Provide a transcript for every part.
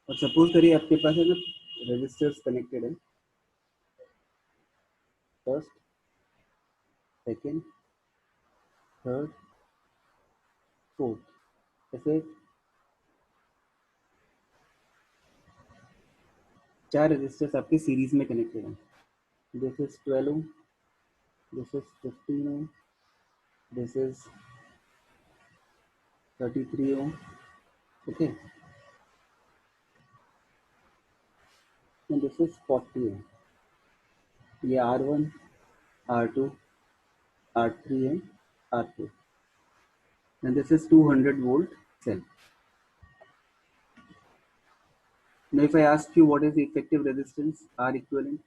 और सपोज करिए आपके पास है ना रजिस्टर्स कनेक्टेड है, फर्स्ट, सेकेंड, थर्ड, फोर्थ, ऐसे 4 रजिस्टर्स आपके सीरीज में कनेक्टेड हैं. This is 12 ohm, this is 15 ohm, this is 33 ohm. Okay, and this is 40 ohm. ये R1, R2, R3 and R4. And this is 200 volt cell. Now if I ask you what is the effective resistance R equivalent?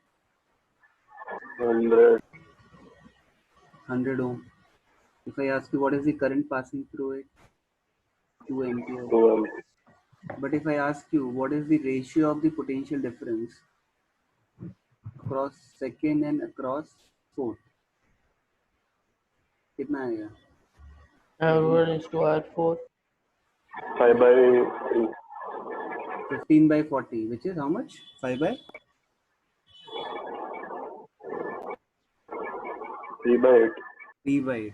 100 ohm. If I ask you what is the current passing through it? 2 ampere. 2 amp. But if I ask you what is the ratio of the potential difference across second and across fourth, कितना आएगा? R1 is to R4. 5 by 3. 15 by 40, which is how much? 5 by 3 by 8. 3 by 8.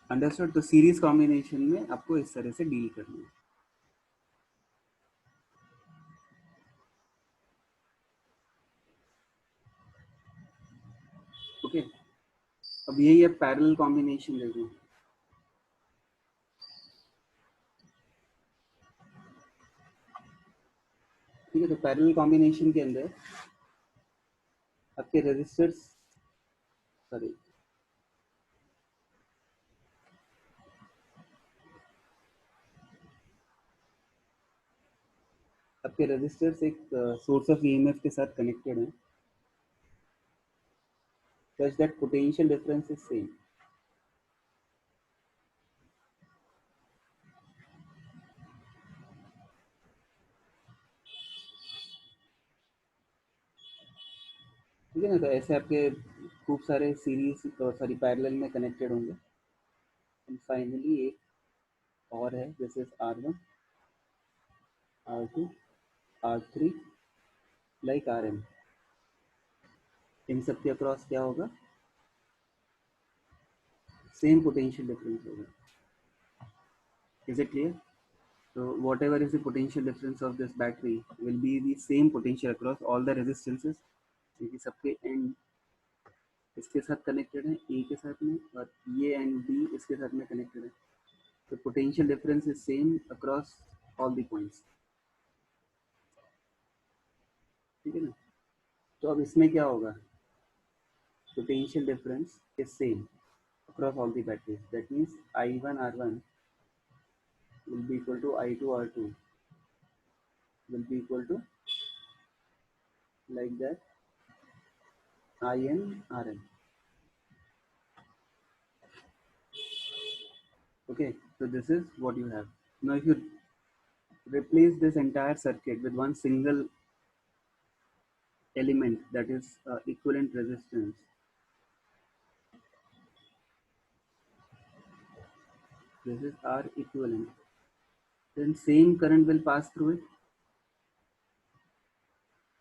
Understood. तो series combination में आपको इस तरह से deal करना है. ओके, अब यही है पैरेलल कॉम्बिनेशन देखो. ठीक है, तो पैरेलल कॉम्बिनेशन के अंदर आपके रेजिस्टर्स, सॉरी, आपके रेजिस्टर्स एक सोर्स ऑफ ईएमएफ के साथ कनेक्टेड हैं, such that potential difference is same. ठीक है ना. तो ऐसे आपके खूब सारे सीरीज सॉरी पैरेलल में कनेक्टेड होंगे. एंड फाइनली एक और है, this is R1, R2, R3 like Rm. इन सब के अक्रॉस क्या होगा? सेम पोटेंशियल डिफरेंस होगा. Is it clear? So whatever is the potential difference of this battery will be the same potential across all the resistances, क्योंकि सबके and इसके साथ connected है, ए के साथ में, और ये एंड बी इसके साथ में कनेक्टेड है. तो potential difference is same across all the points. ठीक है ना. तो अब इसमें क्या होगा? Potential difference is same across all the batteries. That means I1 R1 will be equal to I2 R2 will be equal to like that IN Rn. Okay, so this is what you have. Now if you replace this entire circuit with one single element, that is equivalent resistance, this is R equivalent, then same current will pass through it.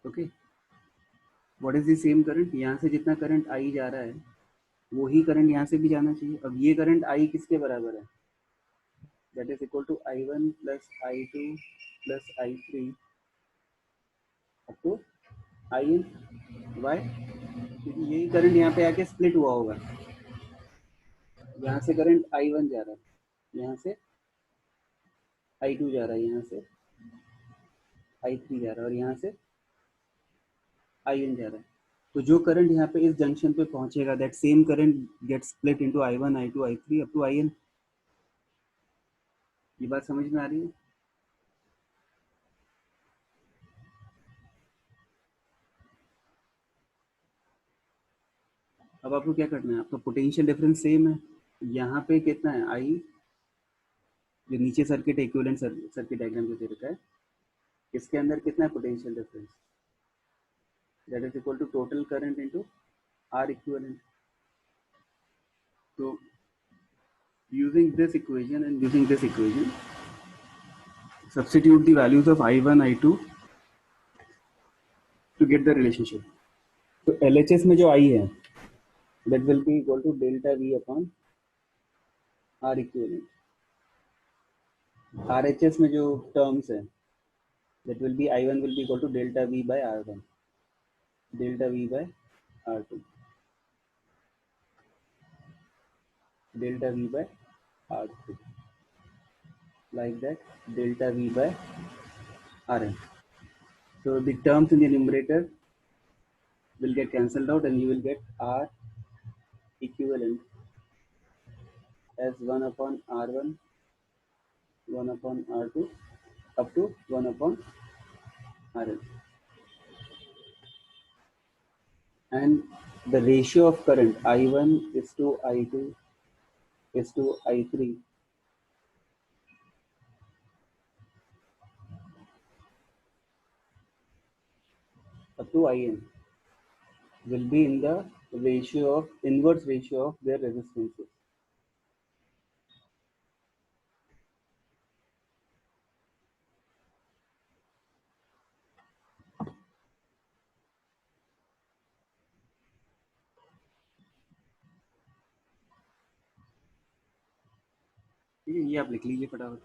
Okay, what is the same current? यहाँ से जितना current I जा रहा है वही current यहाँ से भी जाना चाहिए. अब ये करंट I किसके बराबर है? That is equal to I1 plus I2 plus I3 up to IN. Why? क्योंकि यही करंट यहाँ पे आके स्प्लिट हुआ होगा. यहाँ से करंट I1 जा रहा है, यहाँ से I2 जा रहा है, यहाँ से I3 जा रहा है, और यहाँ से IN जा रहा है. तो जो करंट यहाँ पे इस जंक्शन पे पहुंचेगा, that same current gets split into I1, I2, I3 up to IN. ये बात समझ में आ रही है? अब आपको क्या करना है? आपका पोटेंशियल डिफरेंस सेम है. यहाँ पे कितना है? I, जो नीचे सर्किट इक्विवेलेंट सर्किट डायग्राम जो दे रखा है, इसके अंदर कितना है potential difference? That is equal to total current into R equivalent. So using this equation and using this equation, substitute the values of I1 I2 to get the relationship. तो LHS में जो I है that will be equal to delta V upon R equivalent. RHS में जो terms है that will be I1 will be equal to delta V by R1, delta V by R2, delta V by R3, like that, delta V by Rn. So the terms in the numerator will get cancelled out and you will get R equivalent as 1 upon R1, 1 upon R2, up to 1 upon Rn. And the ratio of current I1 is to I2 is to I3 up to In will be in the ratio of inverse ratio of their resistances. ठीक है, ये आप लिख लीजिए फटाफट.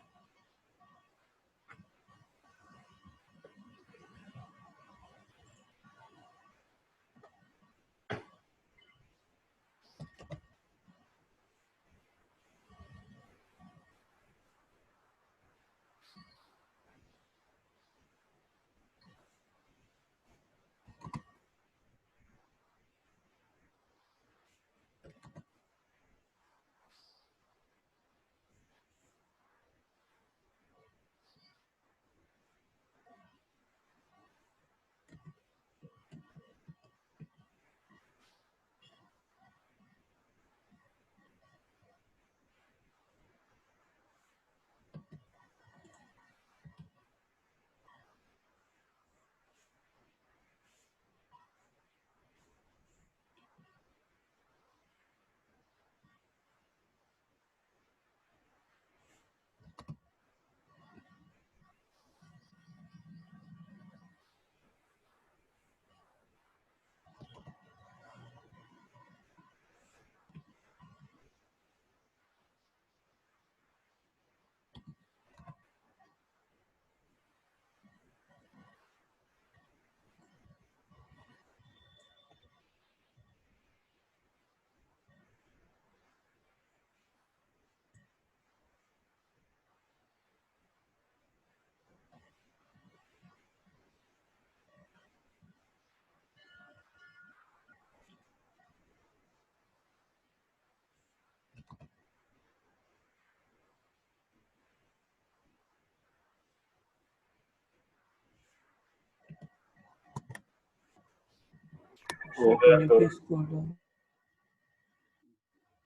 Yes, Can you sir. please go down?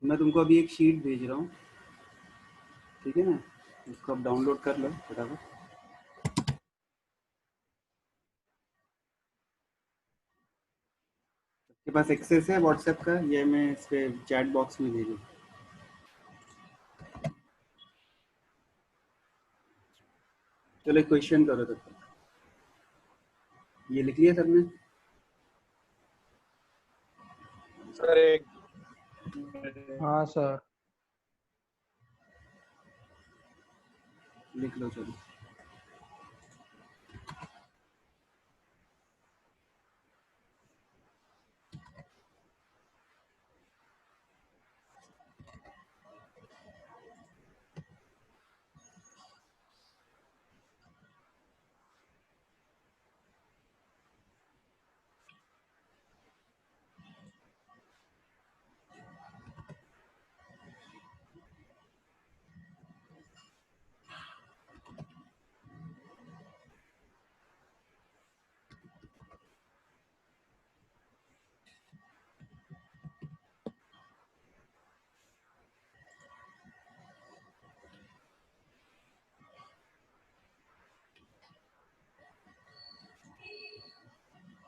मैं तुमको अभी एक शीट भेज रहा हूँ, ठीक है ना, इसको आप डाउनलोड कर लो फटाफट. आपके पास एक्सेस है व्हाट्सएप का, ये मैं इस पे चैट बॉक्स में भेजूँ. चलो एक क्वेश्चन करो तब तक. ये लिख लिया सबने? सर एक हाँ सर. लिख लो चलो.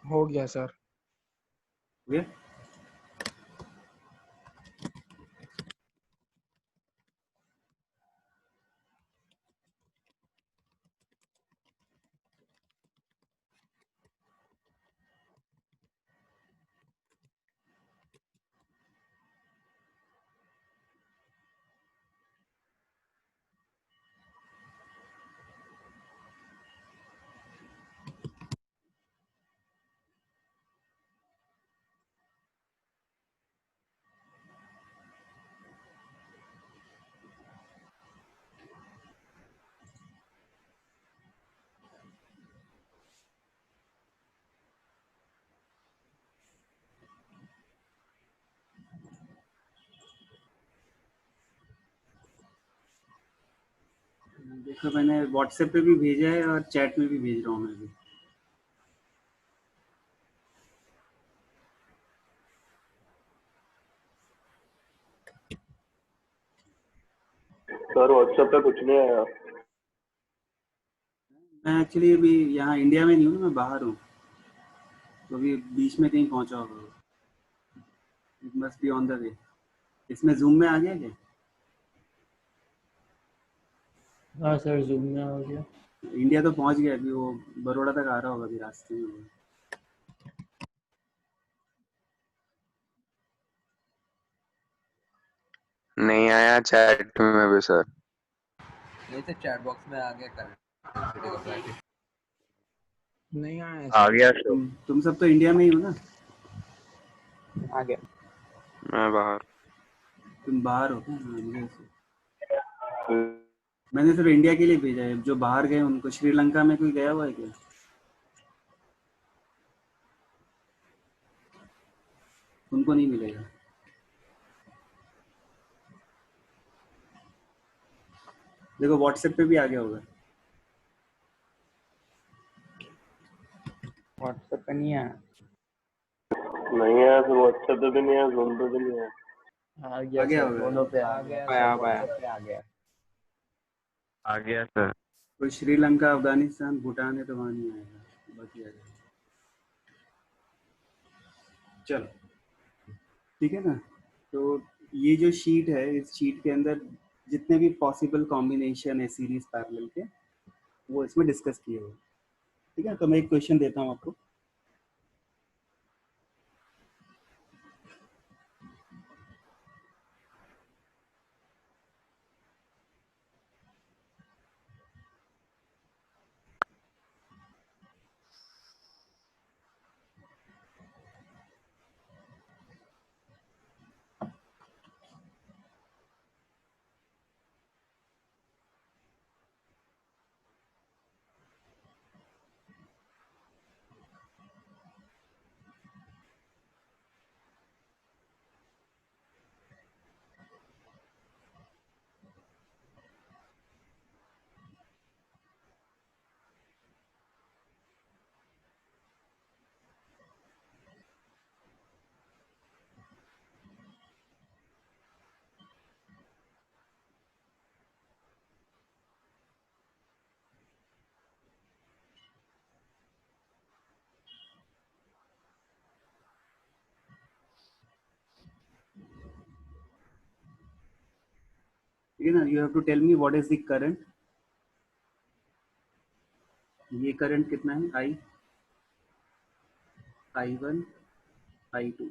हो गया सर. हो गया? देखो मैंने व्हाट्सएप पे भी भेजा है और चैट में भी भेज रहा हूँ मैं भी। सर व्हाट्सएप पे कुछ नहीं आया। मैं एक्चुअली अभी यहाँ इंडिया में नहीं हूँ ना, मैं बाहर हूँ, तो अभी बीच में कहीं पहुँचा होगा। It must be on the way. इसमें जूम में आ गया क्या? हाँ सर, जूम में आ गया। इंडिया तो पहुँच गया, अभी वो बड़ौदा तक आ रहा होगा अभी रास्ते में होगा। नहीं आया चैट में भी सर। नहीं तो चैट बॉक्स में आ गया कल यूनिवर्सिटी का प्रैक्टिस। नहीं आया आ सर। गया सर। तुम सब तो इंडिया में ही हो ना? आ गया। मैं बाहर। तुम बाहर हो क्या? हाँ, मुझे मैंने सिर्फ इंडिया के लिए भेजा है, जो बाहर गए उनको। श्रीलंका में कोई गया हुआ है क्या? उनको नहीं मिलेगा। देखो व्हाट्सएप पे भी आ गया होगा। व्हाट्सएप पे नहीं आया। नहीं आया सर, व्हाट्सएप पे भी नहीं आया, जूम पे भी नहीं आया। आ गया आ गया सर, होगा। दोनों पे आ गया आया सर, व्हाट्सएप पे आ गया। आ गया सर। कोई श्रीलंका, अफगानिस्तान, भूटान है तो वहाँ नहीं आएगा, बाकी आ जाएगा। चलो ठीक है ना। तो ये जो शीट है, इस शीट के अंदर जितने भी पॉसिबल कॉम्बिनेशन है सीरीज पैरेलल के, वो इसमें डिस्कस किए हुए। ठीक है, तो मैं एक क्वेश्चन देता हूँ आपको। ठीक है ना। You have to tell me what is the current. ये करंट कितना है? I1, I2।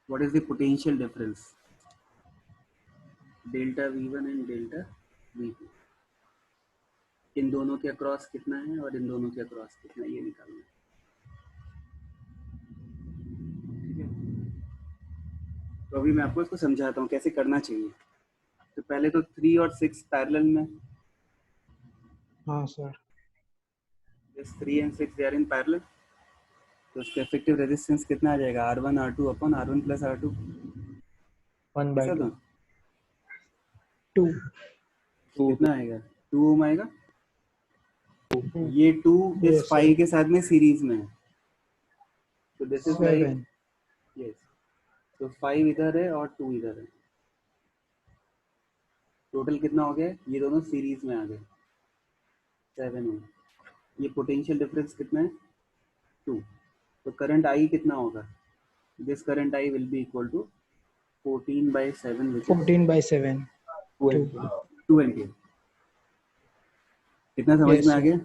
What is the potential difference? Delta V1 and delta V2। इन दोनों के अक्रॉस कितना है और इन दोनों के अक्रॉस कितना है, ये निकालना है। ठीक है, तो अभी मैं आपको इसको समझाता हूँ कैसे करना चाहिए। तो पहले तो 3 और 6 पैरेलल में। हाँ sir. This 3 and 6 they are in parallel, तो उसका इफेक्टिव रेजिस्टेंस कितना आ जाएगा? R1 R2 अपन R1 प्लस R2। 1/2 2 2 कितना आएगा? 2 ओम आएगा। ये 2 इस 5 के साथ में सीरीज में है, तो दिस इज लाइक 7 यस। तो 5 इधर है और 2 इधर है, टोटल कितना हो गया? ये दोनों सीरीज में आ गए, 7 ओम। ये पोटेंशियल डिफरेंस कितना है? 2। तो करंट I कितना होगा? This current I will be equal to 14/7 which is 14/7 2 ampere. कितना समझ Yes, में आ sir. गया?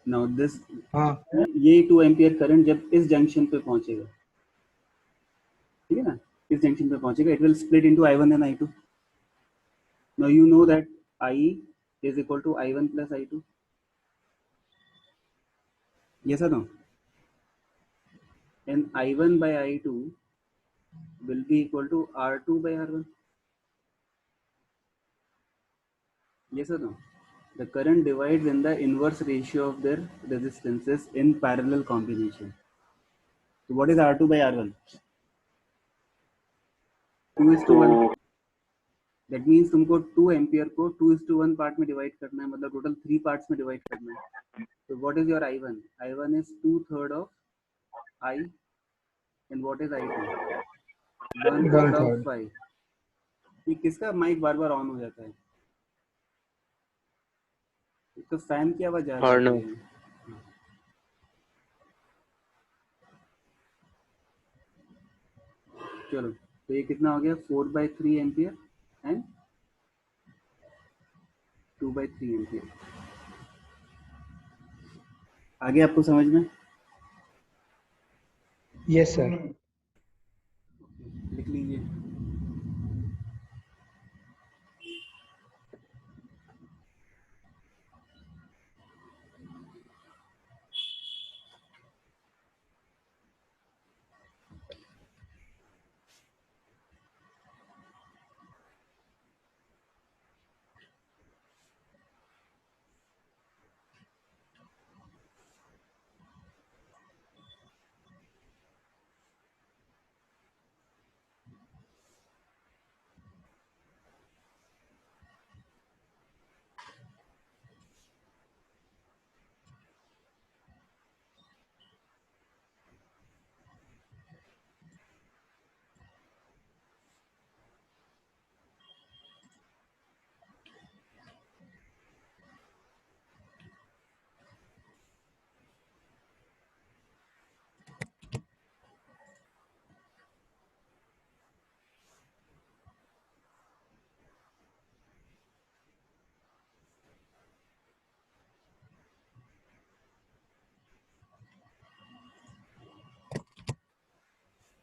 नाउ दिस, हाँ ये 2 एम्पियर करंट जब इस जंक्शन पे पहुंचेगा, ठीक है ना, इस जंक्शन पे पहुंचेगा, it will split into I1 and I2। Now you know that I is equal to I1 plus I2। yes or no? And I1 by I2 will be equal to R2 by R1। yes or no? The current divides in the inverse ratio of their resistances in parallel combination। So what is R2 by R1? 2 is to 1। That means तुमको 2 ampere को 2:1 part में divide करना है, मतलब total 3 parts में divide करना है. So what is your I1? I1 is 2/3 of I, and what is I2? 1/3 of 1/3. 5. ये किसका माइक बार बार ऑन हो जाता है? एक तो फैन की आवाज आ रही अर्णव। है. चलो, तो ये कितना हो गया? 4/3 एम्पियर एंड 2/3 एम्पियर. आगे आपको समझ में? Yes, sir. लिख लीजिए.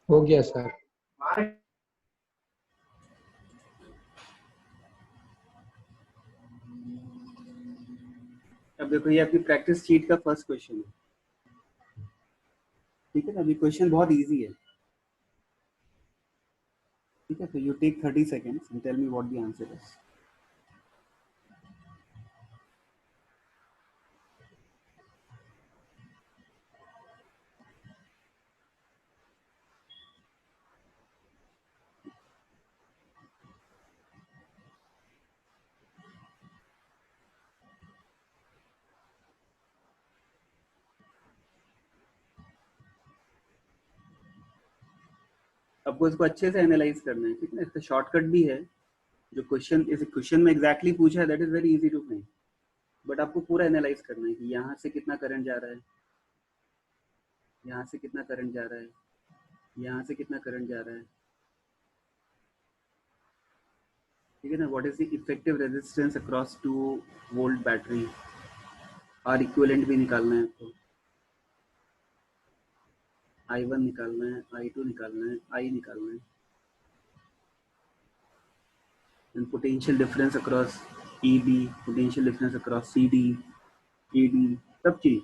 हो गया सर. अब देखो, ये आपकी प्रैक्टिस शीट का फर्स्ट क्वेश्चन है. ठीक है ना? अभी क्वेश्चन बहुत इजी है. ठीक है, तो you take 30 seconds and tell me what the answer is. आपको इसको अच्छे से एनालाइज करना है. ठीक है ना? इसका शॉर्टकट भी है. जो क्वेश्चन में एग्जैक्टली पूछा है, that is very easy to find. But आपको पूरा एनालाइज करना है कि यहाँ से कितना करंट जा रहा है, यहाँ से कितना करंट जा रहा है, यहाँ से कितना करंट जा रहा है. ठीक है ना? What is the effective resistance across 2 volt battery. R equivalent भी निकालना है आपको. I1 निकालना है, I2 निकालना है, I निकालना है. And potential difference across EB, potential difference across CD, ED, सब चीज.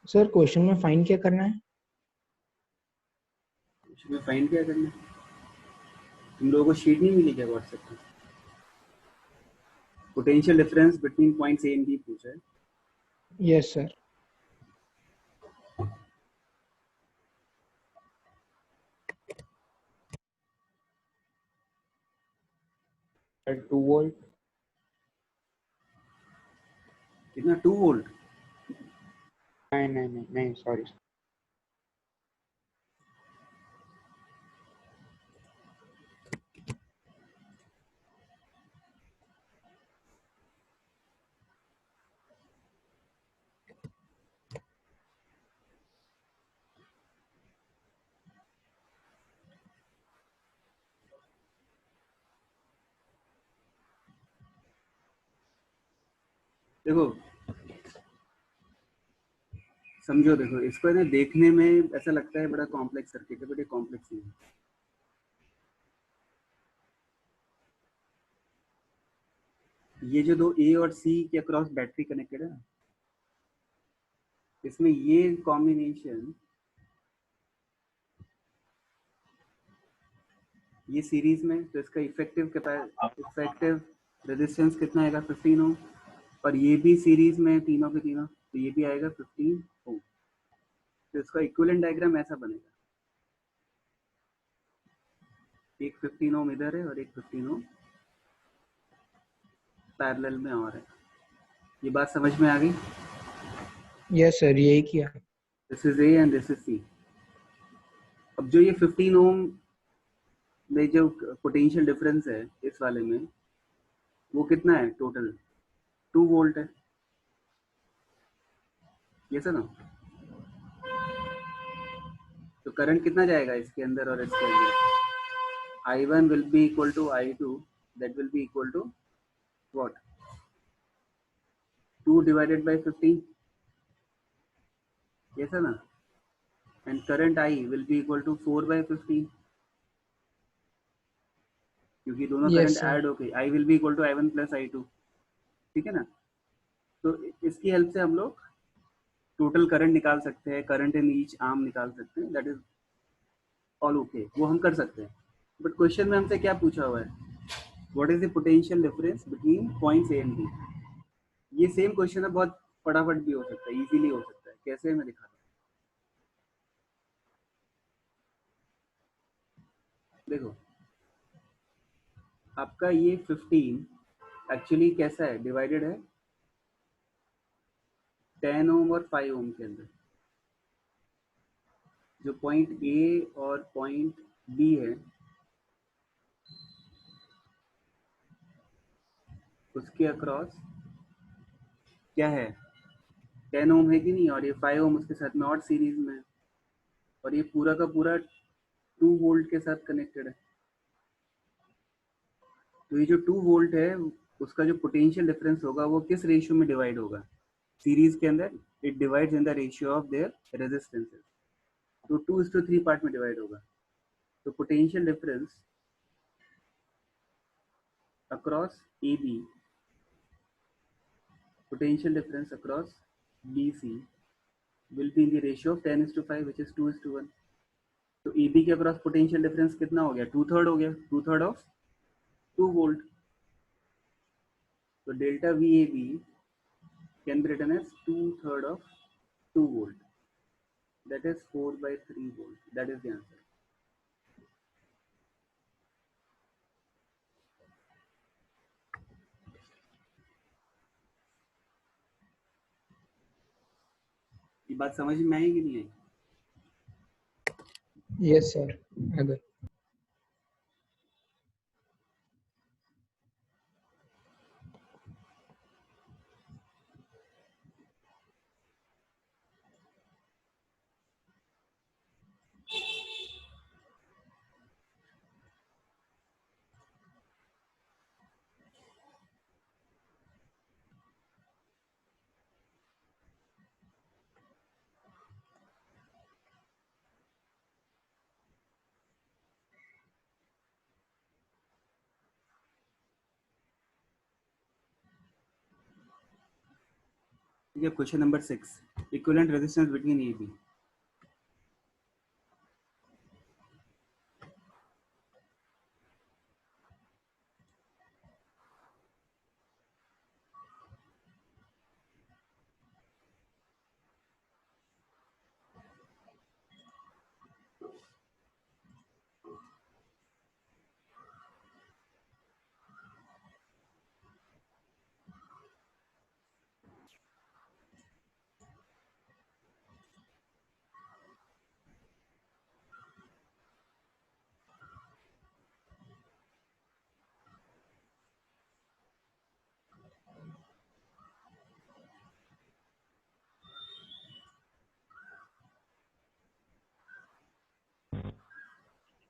सर क्वेश्चन में फाइंड क्या करना है? इसमें फाइंड क्या करना है? तुम लोगों को शीट नहीं मिली क्या व्हाट्सएप पे? Potential difference between points A and B पूछा है. Yes sir. at 2 volt. कितना? 2 वोल्ट. नहीं सॉरी. देखो समझो, देखो इसको है ना, देखने में ऐसा लगता है बड़ा कॉम्प्लेक्स सर्किट है, बट ये कॉम्प्लेक्स नहीं है। ये जो दो ए और सी के अक्रॉस बैटरी कनेक्टेड है ना, इसमें ये कॉम्बिनेशन, ये सीरीज में, तो इसका इफेक्टिव रेजिस्टेंस कितना आएगा, 15 ओम। और ये भी सीरीज में तीनों के तीनों, तो ये भी आएगा 15 ओम। तो इसका इक्विवेलेंट डायग्राम ऐसा बनेगा, एक 15 ओम इधर है और एक 15 ओम पैरेलल में और है। ये बात समझ में आ गई? यस सर, यही किया। This is A and this is C. अब जो ये 15 ओम में जो पोटेंशियल डिफरेंस है इस वाले में, वो कितना है टोटल, 2 वोल्ट है। ये सर ना, तो करंट कितना जाएगा इसके अंदर और इसके अंदर, I1 will be equal to I2, that will be equal to what, 2 divided by 15, yes है ना, and current I will be equal to 4 by 15, क्योंकि दोनों Yes, करंट sir. ऐड हो गई, I will be equal to I1 plus I2, ठीक है ना। तो इसकी हेल्प से हम लोग टोटल करंट निकाल सकते हैं, करंट इन ईच आर्म निकाल सकते हैं, दैट इज ऑल ओके, वो हम कर सकते हैं। बट क्वेश्चन में हमसे क्या पूछा हुआ है, what is the potential difference between points A and B. ये सेम क्वेश्चन है, बहुत फटाफट भी हो सकता है, इजीली हो सकता है। कैसे, मैं दिखाता हूँ। देखो आपका ये 15 एक्चुअली कैसा है, डिवाइडेड है 10 ओम और 5 ओम के अंदर। जो पॉइंट ए और पॉइंट बी है उसके अक्रॉस क्या है, 10 ओम है कि नहीं, और ये 5 ओम उसके साथ में और सीरीज में है, और ये पूरा का पूरा 2 वोल्ट के साथ कनेक्टेड है। तो ये जो 2 वोल्ट है उसका जो पोटेंशियल डिफरेंस होगा वो किस रेशियो में डिवाइड होगा, सीरीज के अंदर it divides in the ratio of their resistances, तो 2:3 पार्ट में डिवाइड होगा। तो potential difference across A B, potential difference across BC will be in the ratio of 10:5, which is 2:1. तो AB के अक्रॉस पोटेंशियल डिफरेंस कितना हो गया, 2/3 हो गया, 2/3 ऑफ 2 वोल्ट। तो delta VAB can be written as 2/3 of 2 volt, that is 4/3 volt, that is the answer. ये बात समझ में आई कि नहीं आई? Yes, sir. अगर ठीक है, question number 6, equivalent resistance between AB।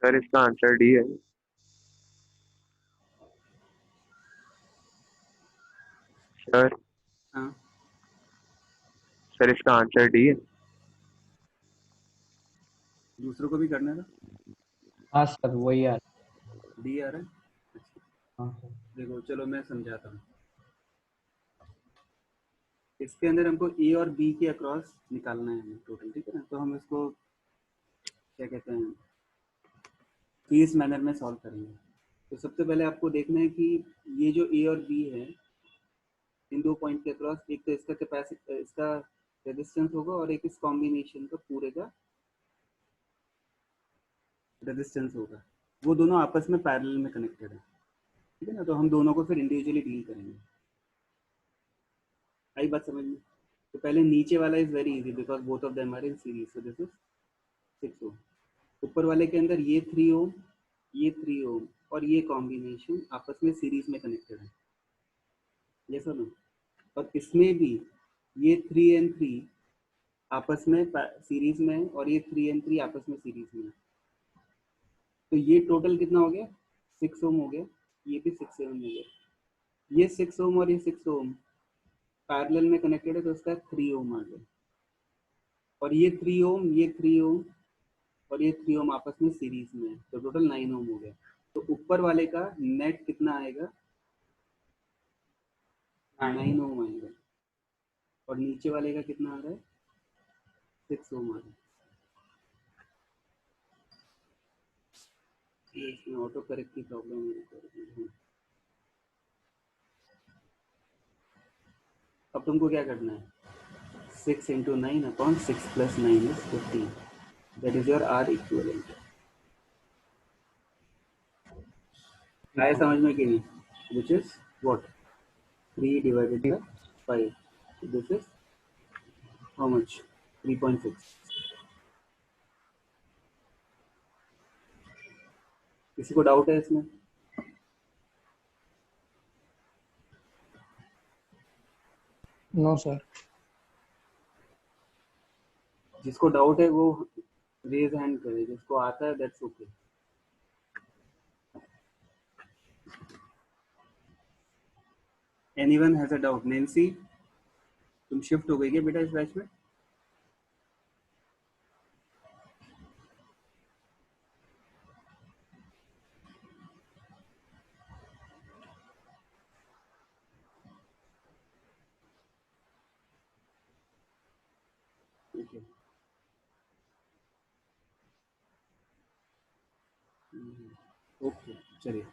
Sir इसका आंसर डी है। सर हाँ सर इसका आंसर डी है। दूसरों को भी करना था, हाँ सर वही आ डी आ रहा है। हाँ सर। देखो चलो मैं समझाता हूँ। इसके अंदर हमको ए और बी के अक्रॉस निकालना है हमें टोटल, ठीक है ना। तो हम इसको क्या कहते हैं, इस मैनर में सॉल्व करेंगे। तो सबसे पहले आपको देखना है कि ये जो ए और बी है, इन दो पॉइंट के अक्रॉस एक तो इसका कैपेसिटी, इसका रेजिस्टेंस होगा, और एक इस कॉम्बिनेशन का पूरे का रेजिस्टेंस होगा। वो दोनों आपस में पैरेलल में कनेक्टेड है, ठीक है ना। तो हम दोनों को फिर इंडिविजुअली डील करेंगे। आई बात समझ में? तो पहले नीचे वाला is very easy because both of them are in series, so this is 6 ohm. ऊपर वाले के अंदर ये 3 ओम, ये 3 ओम और ये कॉम्बिनेशन आपस में सीरीज में कनेक्टेड है, ये सुनो। और इसमें भी ये 3 एंड 3 आपस में सीरीज में है, और ये 3 एंड 3 आपस में सीरीज में है। तो ये टोटल कितना हो गया? 6 ओम हो गया। ये भी 6 ओम हो गया। ये 6 ओम और ये 6 ओम पैरेलल में कनेक्टेड है, तो उसका 3 ओम आ गया। और ये 3 ओम, ये 3 ओम और ये 3 ओम आपस में सीरीज में है, तो टोटल 9 ओम हो गया। तो ऊपर वाले का नेट कितना आएगा? 9 ओम आएगा। और नीचे वाले का कितना आ रहा है? 6 ओम आ रहा है। ये इसमें ऑटो करेक्ट की प्रॉब्लम है। अब तुमको क्या करना है? 6 into 9 upon 6 plus 9 is 15। That is your R equivalent. आया समझ में कि नहीं? Which is what? 3 divided by 5। This is how much? 3.6। किसी को डाउट है इसमें? No sir. जिसको डाउट है वो रेज हैंड करे, जिसको आता है that's okay. Anyone has a doubt? Nancy, तुम शिफ्ट हो गई क्या बेटा इस बैच में? ठीक है। ओके चलिए।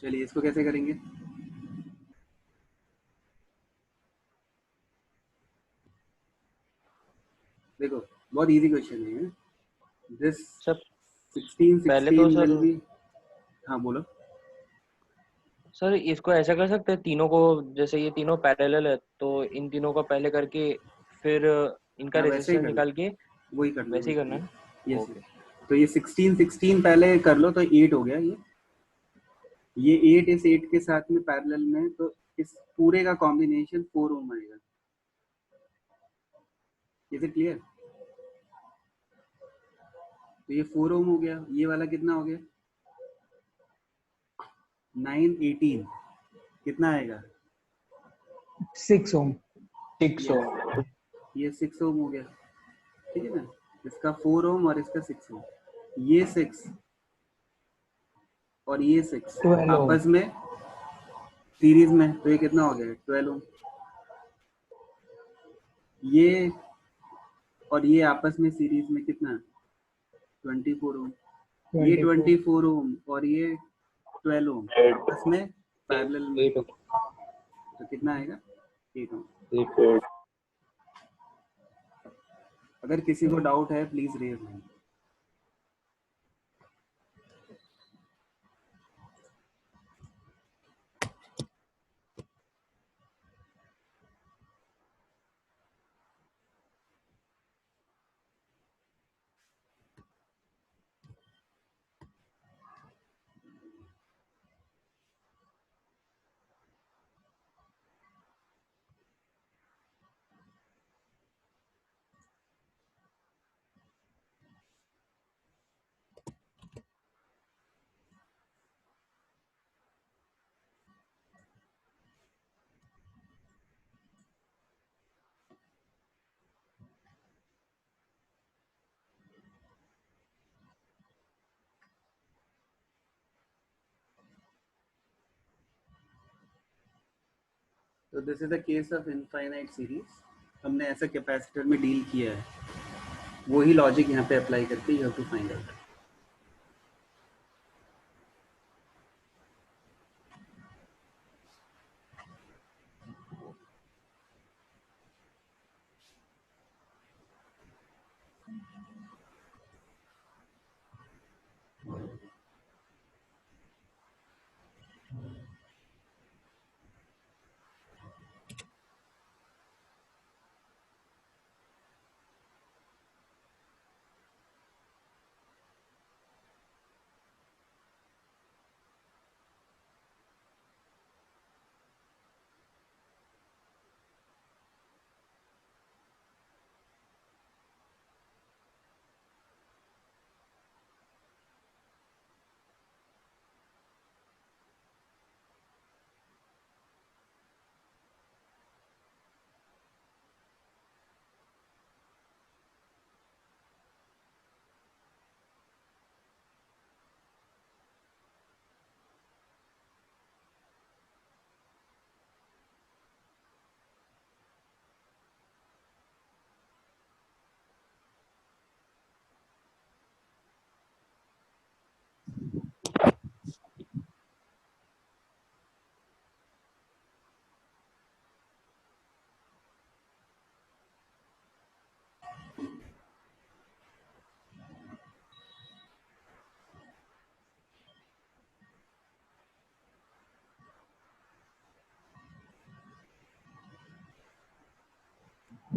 चलिए इसको कैसे करेंगे? देखो बहुत इजी क्वेश्चन है। दिस सर 16 पहले तो 16 सर will be, हाँ बोलो। सर इसको ऐसा कर सकते हैं तीनों को, जैसे ये तीनों पैरेलल है तो इन तीनों को पहले करके फिर इनका हाँ वैसे ही रेजिस्टेंस कर लो, निकाल के वही कर लो, वैसे वही ही कर करना है लो। ना। यस। ओके। तो ये 16 पहले कर लो तो 8 हो गया ये 8 इस 8 के साथ में पैरेलल में, तो इस पूरे का कॉम्बिनेशन 4 ओम आएगा। Is it clear? तो ये 4 ओम हो गया, ये वाला कितना हो गया 9 18 कितना आएगा 6 ohm. 6 yes, ohm. ये 6 ओम हो गया, ठीक है ना। इसका 4 ओम और इसका 6 ओम, ये 6 और ये 6 12 ohm. आपस में सीरीज में, तो ये कितना हो गया 12 ओम। ये और ये आपस में सीरीज में कितना 24 ओम। ये 24. 24 ओम और ये 12 ओम 8 आपस में पैरेलल में, 8 ओके। तो कितना आएगा 8 ओम। 8 अगर किसी को डाउट है प्लीज रेज हैंड। तो this is the case of infinite series. हमने ऐसा कैपेसिटर में डील किया है, वही लॉजिक यहाँ पे अप्लाई करके you have to find out.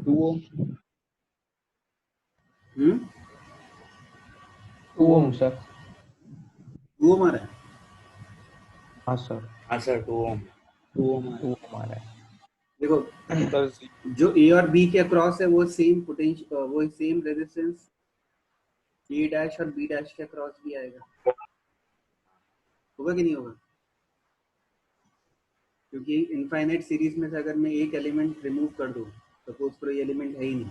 Two ohm. 2 ohm, sir. वो हमारा है। हाँ सर. हाँ सर 2 ओम 2 ओम 2 ohm आ रहा है. देखो सर जो ए और बी के अक्रॉस है वो सेम पोटेंशियल, वो सेम रेजिस्टेंस ए डैश और बी डैश के अक्रॉस भी आएगा, होगा कि नहीं होगा? क्योंकि इनफाइनाइट सीरीज में से अगर मैं एक एलिमेंट रिमूव कर दूं, सपोज करो ये एलिमेंट है ही नहीं,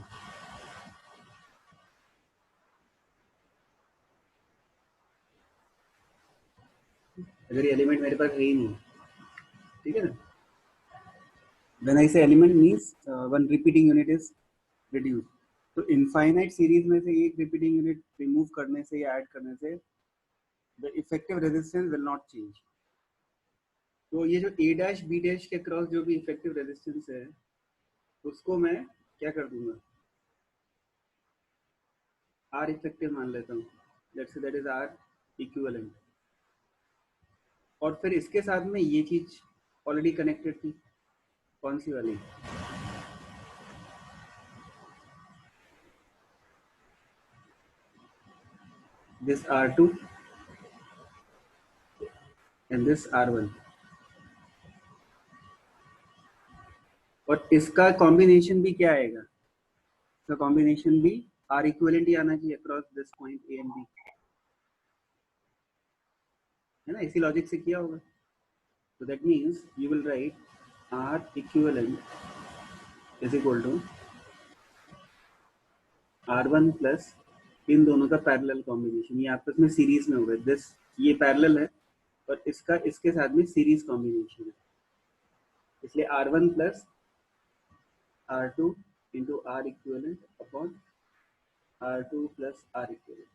अगर ये एलिमेंट मेरे पास है ही नहीं, ठीक है ना। व्हेन आई से element means one repeating unit is reduce. तो इनफाइनाइट सीरीज में से एक रिपीटिंग यूनिट रिमूव करने से या ऐड करने से the effective resistance will not change. तो ये जो ए डैश बी डैश के क्रॉस जो भी इफेक्टिव रेजिस्टेंस है उसको मैं क्या कर दूंगा आर इफेक्टिव मान लेता हूँ, let's say that is are equivalent. और फिर इसके साथ में ये चीज ऑलरेडी कनेक्टेड थी, कौन सी वाली? This R2 and this R1, और इसका कॉम्बिनेशन भी क्या आएगा? इसका कॉम्बिनेशन भी R इक्विवेलेंट ही आना चाहिए across this point A and B, है ना? इसी लॉजिक से किया होगा. So that means you will write R equivalent is equal to R1 plus इन दोनों का पैरेलल कॉम्बिनेशन. ये आपस में सीरीज में होगा. दिस ये पैरेलल है और इसका इसके साथ में सीरीज कॉम्बिनेशन है, इसलिए R1 plus R2 into R equivalent upon R2 plus R equivalent.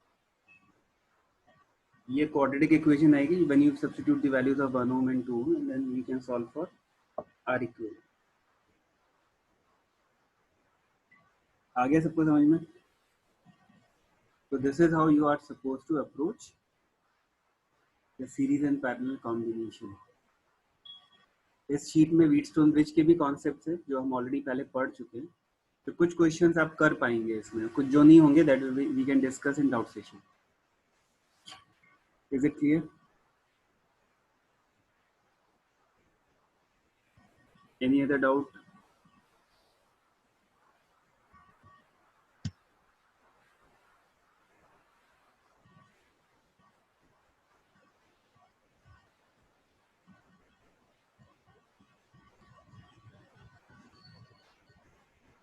ये क्वाड्रेटिक इक्वेशन आएगी when you substitute the values of 1 ohm and 2 ohm and then we can solve for R equivalent. आ गया सबको समझ में? So this is how you are supposed to approach the series and parallel combination. इस sheet में Wheatstone bridge के भी concepts है जो हम ऑलरेडी पहले पढ़ चुके हैं, तो कुछ क्वेश्चंस आप कर पाएंगे इसमें, कुछ जो नहीं होंगे that we can discuss in doubt session. Is it clear? Any other doubt?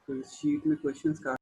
तो इस शीट में क्वेश्चंस का